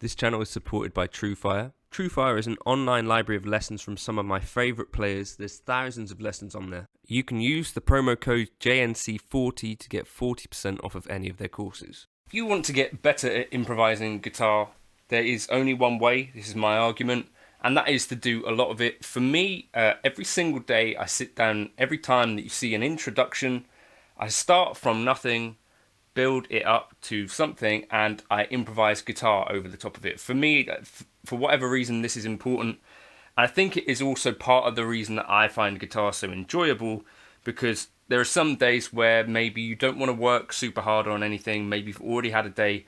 This channel is supported by TrueFire. TrueFire is an online library of lessons from some of my favourite players. There's thousands of lessons on there. You can use the promo code JNC40 to get 40% off of any of their courses. If you want to get better at improvising guitar, there is only one way. This is my argument, and that is to do a lot of it. For me, every single day I sit down, every time that you see an introduction, I start from nothing, build it up to something, and I improvise guitar over the top of it. For me, for whatever reason, this is important. I think it is also part of the reason that I find guitar so enjoyable, because there are some days where maybe you don't want to work super hard on anything. Maybe you've already had a day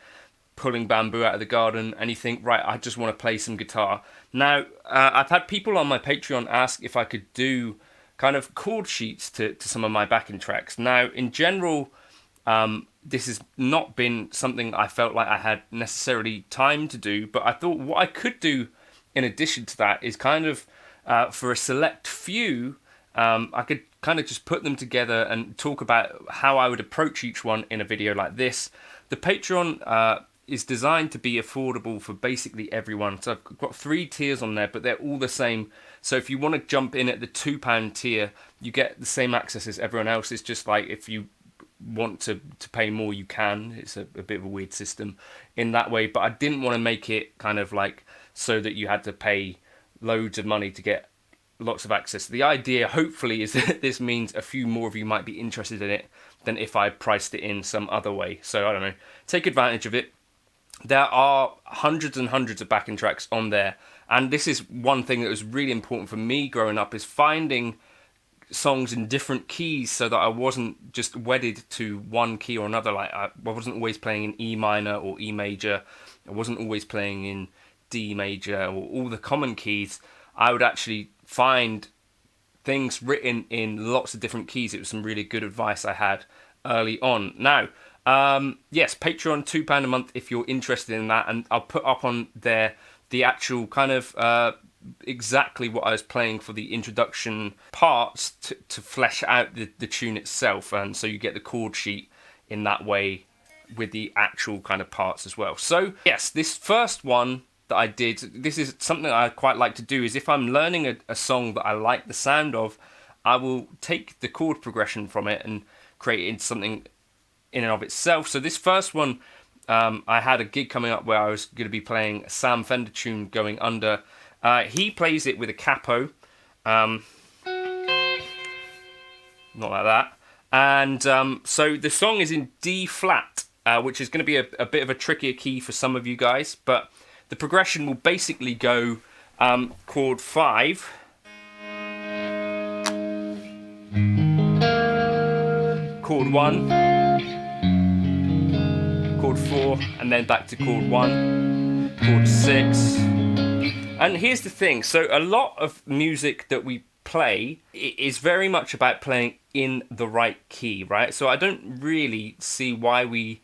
pulling bamboo out of the garden and you think, right, I just want to play some guitar. Now, I've had people on my Patreon ask if I could do kind of chord sheets to some of my backing tracks. Now, in general, this has not been something I felt like I had necessarily time to do, but I thought what I could do in addition to that is kind of, for a select few, I could kind of just put them together and talk about how I would approach each one in a video like this. The Patreon is designed to be affordable for basically everyone. So I've got 3 tiers on there, but they're all the same. So if you want to jump in at the £2 tier, you get the same access as everyone else. It's just like if you want to pay more, you can. It's a bit of a weird system in that way, but I didn't want to make it kind of like so that you had to pay loads of money to get lots of access. The idea, hopefully, is that this means a few more of you might be interested in it than if I priced it in some other way. So I don't know, take advantage of it. There are hundreds and hundreds of backing tracks on there, and this is one thing that was really important for me growing up, is finding songs in different keys so that I wasn't just wedded to one key or another. Like I wasn't always playing in E minor or E major. I wasn't always playing in D major or all the common keys. I would actually find things written in lots of different keys. It was some really good advice I had early on. Now, yes, Patreon, £2 a month if you're interested in that, and I'll put up on there the actual kind of exactly what I was playing for the introduction parts to flesh out the tune itself, and so you get the chord sheet in that way with the actual kind of parts as well. So yes, this first one that I did, this is something I quite like to do, is if I'm learning a song that I like the sound of, I will take the chord progression from it and create it into something in and of itself. So this first one, I had a gig coming up where I was going to be playing a Sam Fender tune going under. He plays it with a capo, not like that, and so the song is in D flat, which is going to be a bit of a trickier key for some of you guys, but the progression will basically go chord 5, chord 1, chord 4, and then back to chord 1, chord 6. And here's the thing, so a lot of music that we play is very much about playing in the right key, right? So I don't really see why we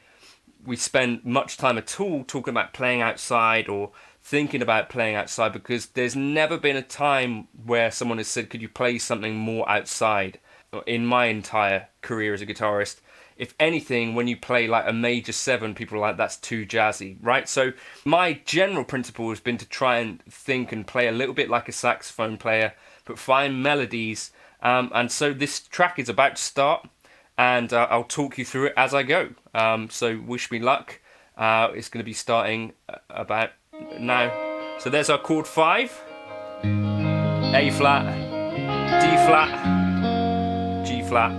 spend much time at all talking about playing outside or thinking about playing outside, because there's never been a time where someone has said, could you play something more outside? In my entire career as a guitarist, if anything, when you play like a major 7, people are like, that's too jazzy, right? So my general principle has been to try and think and play a little bit like a saxophone player, but find melodies. And so this track is about to start, and I'll talk you through it as I go. So wish me luck. It's going to be starting about now. So there's our chord 5, A flat, D flat, G flat,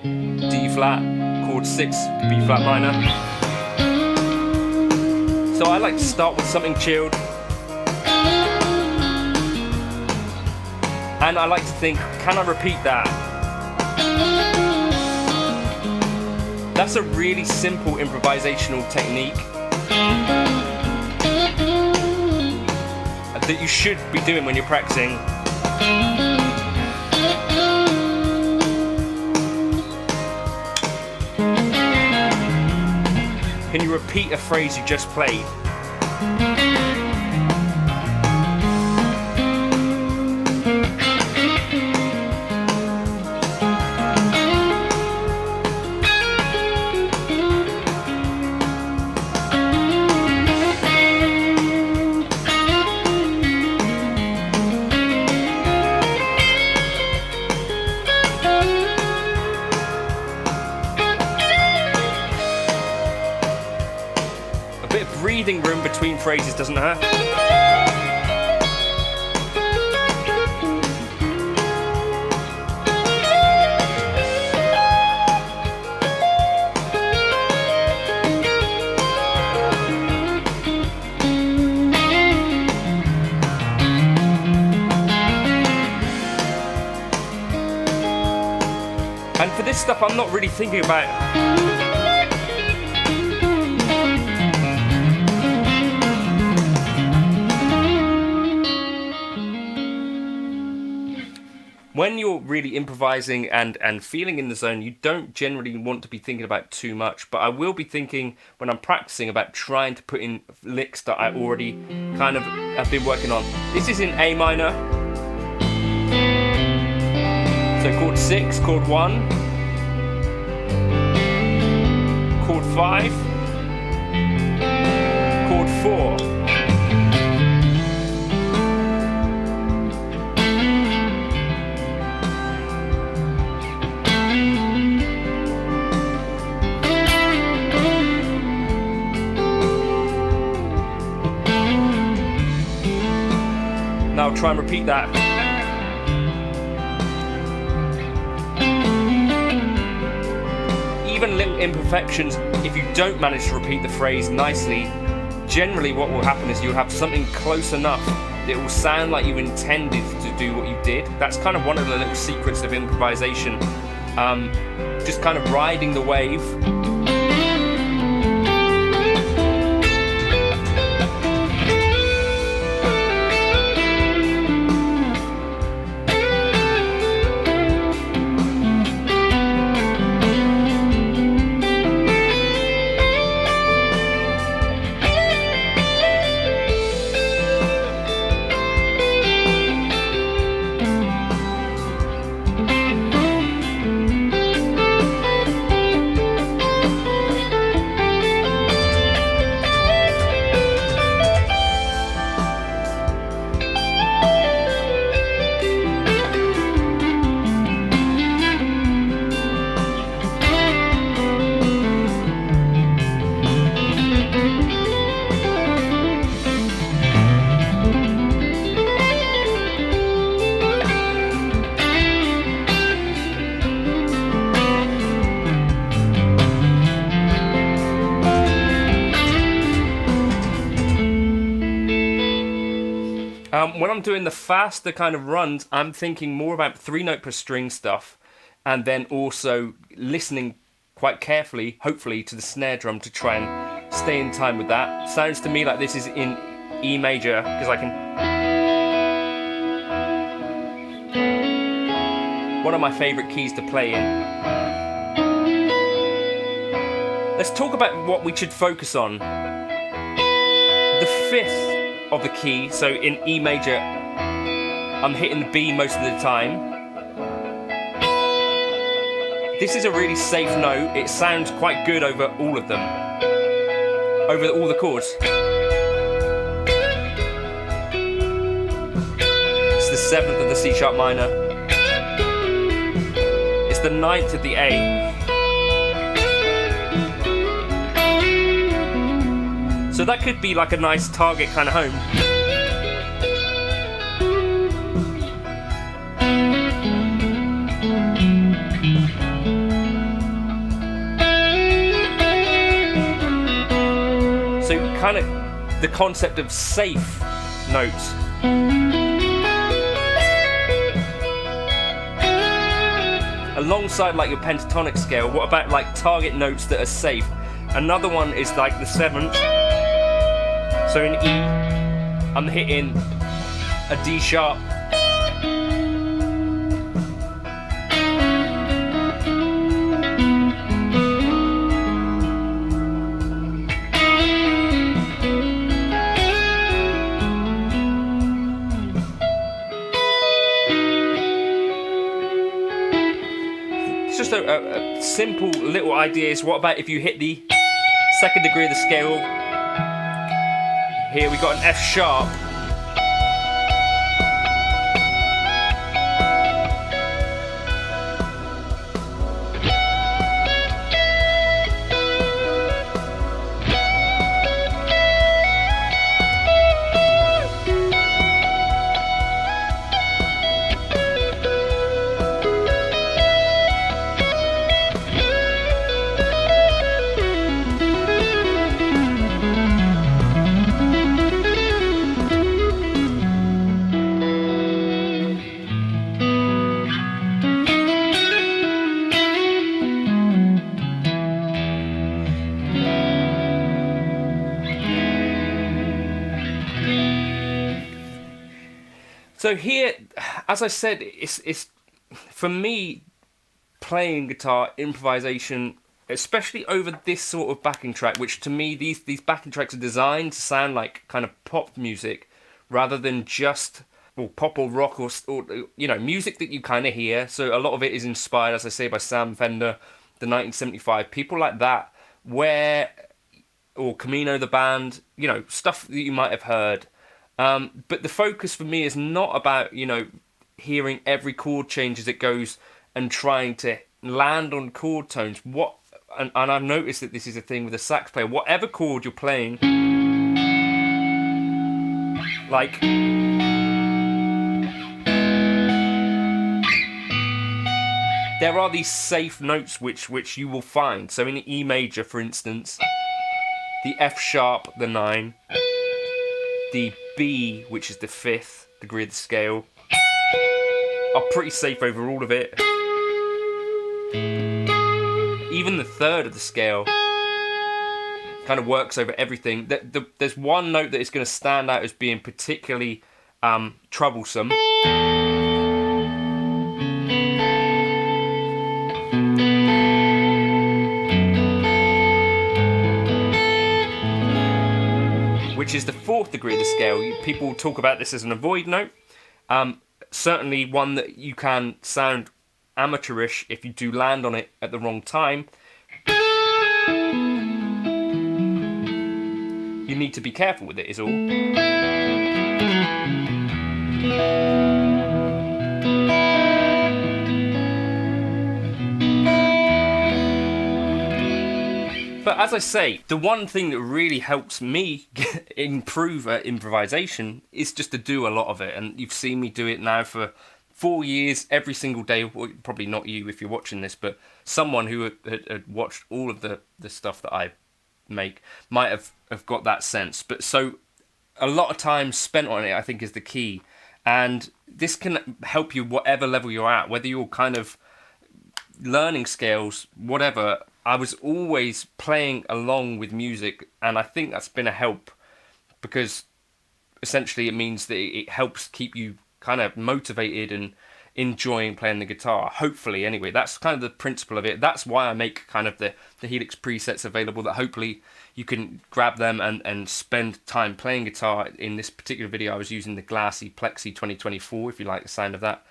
D flat, chord 6, B flat minor. So I like to start with something chilled, and I like to think, can I repeat that? That's a really simple improvisational technique that you should be doing when you're practicing. Can you repeat a phrase you just played? breathing room between phrases doesn't hurt. And for this stuff, I'm not really thinking about when you're really improvising and feeling in the zone, you don't generally want to be thinking about too much, but I will be thinking when I'm practicing about trying to put in licks that I already kind of have been working on. This is in A minor. So chord 6, chord 1, chord 5, chord 4. Now I'll try and repeat that. Even little imperfections, if you don't manage to repeat the phrase nicely, generally what will happen is you'll have something close enough that it will sound like you intended to do what you did. That's kind of one of the little secrets of improvisation. Just kind of riding the wave. When I'm doing the faster kind of runs, I'm thinking more about 3-note per string stuff, and then also listening quite carefully, hopefully, to the snare drum to try and stay in time with that. Sounds to me like this is in E major, because I can... One of my favourite keys to play in. Let's talk about what we should focus on. The 5th of the key, so in E major, I'm hitting the B most of the time. This is a really safe note. It sounds quite good over all of them, over all the chords. It's the 7th of the C sharp minor. It's the 9th of the A. So that could be like a nice target kind of home. So kind of the concept of safe notes. Alongside like your pentatonic scale, what about like target notes that are safe? Another one is like the 7th. So in E, I'm hitting a D sharp. It's just a simple little ideas. What about if you hit the 2nd degree of the scale? Here we got an F sharp. So here, as I said, it's for me, playing guitar, improvisation, especially over this sort of backing track, which to me, these backing tracks are designed to sound like kind of pop music rather than just pop or rock or music that you kind of hear. So a lot of it is inspired, as I say, by Sam Fender, the 1975, people like that, or Camino the band, stuff that you might have heard. But the focus for me is not about, hearing every chord change as it goes and trying to land on chord tones. And I've noticed that this is a thing with a sax player. Whatever chord you're playing, like, there are these safe notes which you will find. So in the E major, for instance, the F sharp, the 9, the B, which is the 5th degree of the scale, are pretty safe over all of it. Even the 3rd of the scale kind of works over everything. There's one note that is going to stand out as being particularly troublesome. Which is the 4th degree of the scale. People talk about this as an avoid note. Certainly one that you can sound amateurish if you do land on it at the wrong time. You need to be careful with it, is all. But as I say, the one thing that really helps me improve at improvisation is just to do a lot of it. And you've seen me do it now for 4 years, every single day. Well, probably not you if you're watching this, but someone who had watched all of the stuff that I make might have got that sense. But so a lot of time spent on it, I think, is the key. And this can help you whatever level you're at, whether you're kind of learning scales, whatever. I was always playing along with music, and I think that's been a help because essentially it means that it helps keep you kind of motivated and enjoying playing the guitar. Hopefully, anyway, that's kind of the principle of it. That's why I make kind of the Helix presets available, that hopefully you can grab them and spend time playing guitar. In this particular video, I was using the Glassy Plexi 2024, if you like the sound of that.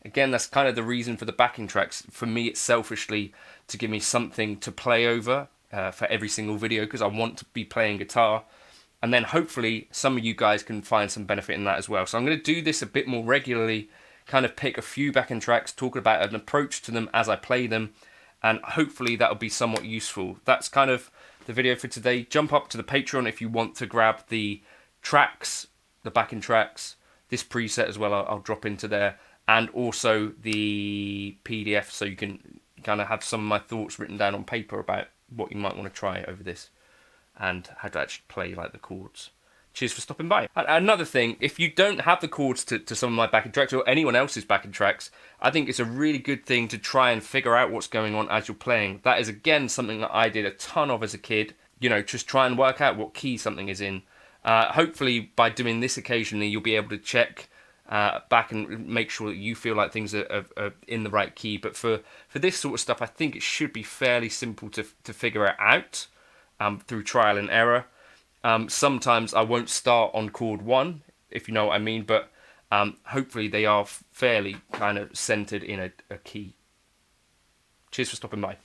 Again, that's kind of the reason for the backing tracks. For me, it's selfishly to give me something to play over for every single video, because I want to be playing guitar. And then hopefully some of you guys can find some benefit in that as well. So I'm going to do this a bit more regularly, kind of pick a few backing tracks, talk about an approach to them as I play them, and hopefully that'll be somewhat useful. That's kind of the video for today. Jump up to the Patreon if you want to grab the tracks, the backing tracks, this preset as well, I'll drop into there, and also the PDF, so you can kind of have some of my thoughts written down on paper about what you might want to try over this and how to actually play like the chords. Cheers for stopping by. Another thing, if you don't have the chords to some of my backing tracks or anyone else's backing tracks, I think it's a really good thing to try and figure out what's going on as you're playing. That is, again, something that I did a ton of as a kid. Just try and work out what key something is in. Hopefully, by doing this occasionally, you'll be able to check back and make sure that you feel like things are in the right key. But for this sort of stuff, I think it should be fairly simple to figure it out through trial and error. Sometimes I won't start on chord 1, if you know what I mean, but hopefully they are fairly kind of centered in a key. Cheers for stopping by.